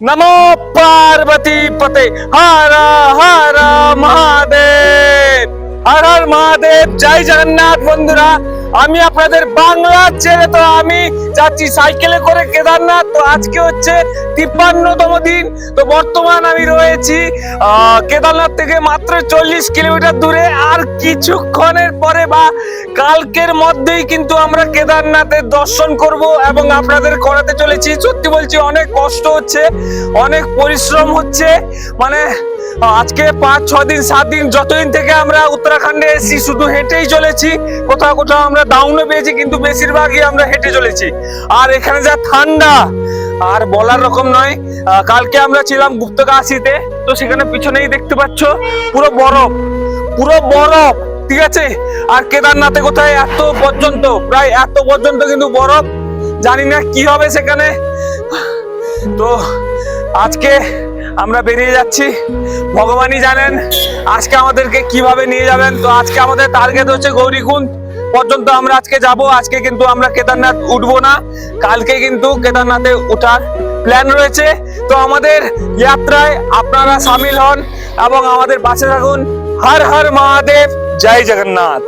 नमो पार्वती पते हर हर महादेव हर हर महादेव जय जगन्नाथ বন্ধুরা আমি আপনাদের বাংলা ছেলে তো আমি যাচ্ছি সাইকেলে করে কেদারনাথ। তো আজকে হচ্ছে 53তম দিন। তো বর্তমান আমি রয়েছি কেদারনাথ থেকে মাত্র 40 কিলোমিটার দূরে। আর কিছুক্ষণের পরে বা কালকের মধ্যেই কিন্তু আমরা কেদারনাথের দর্শন করব এবং আপনাদের করাতে চলেছি। সত্যি বলছি অনেক কষ্ট হচ্ছে, অনেক পরিশ্রম হচ্ছে। মানে আজকে 5-6 দিন 7 দিন যতদিন থেকে আমরা উত্তরাখণ্ডে এসেছি শুধু হেঁটেই চলেছি। কোথাও কোথাও আমরা ডাউনও পেয়েছি, কিন্তু বেশিরভাগই আমরা হেঁটে চলেছি। আর এখানে যা ঠান্ডা আর বলার রকম নয়। কালকে আমরা ছিলাম গুপ্তকাশীতে, তো সেখানে পিছনেই দেখতে পাচ্ছ পুরো বরফ, পুরো বরফ, ঠিক আছে। আর কেদারনাথে কোথায় এত পর্যন্ত, প্রায় এত পর্যন্ত কিন্তু বরফ। জানি না কি হবে সেখানে। তো আজকে আমরা বেরিয়ে যাচ্ছি, ভগবানই জানেন আজকে আমাদেরকে কিভাবে নিয়ে যাবেন। তো আজকে আমাদের টার্গেট হচ্ছে গৌরীকুণ্ড পর্যন্ত আমরা আজকে যাব। আজকে কিন্তু আমরা কেদারনাথ উঠবো না, কালকে কিন্তু কেদারনাথে ওঠার প্ল্যান রয়েছে। তো আমাদের যাত্রায় আপনারা সামিল হন এবং আমাদের পাশে থাকুন। হর হর মহাদেব, জয় জগন্নাথ।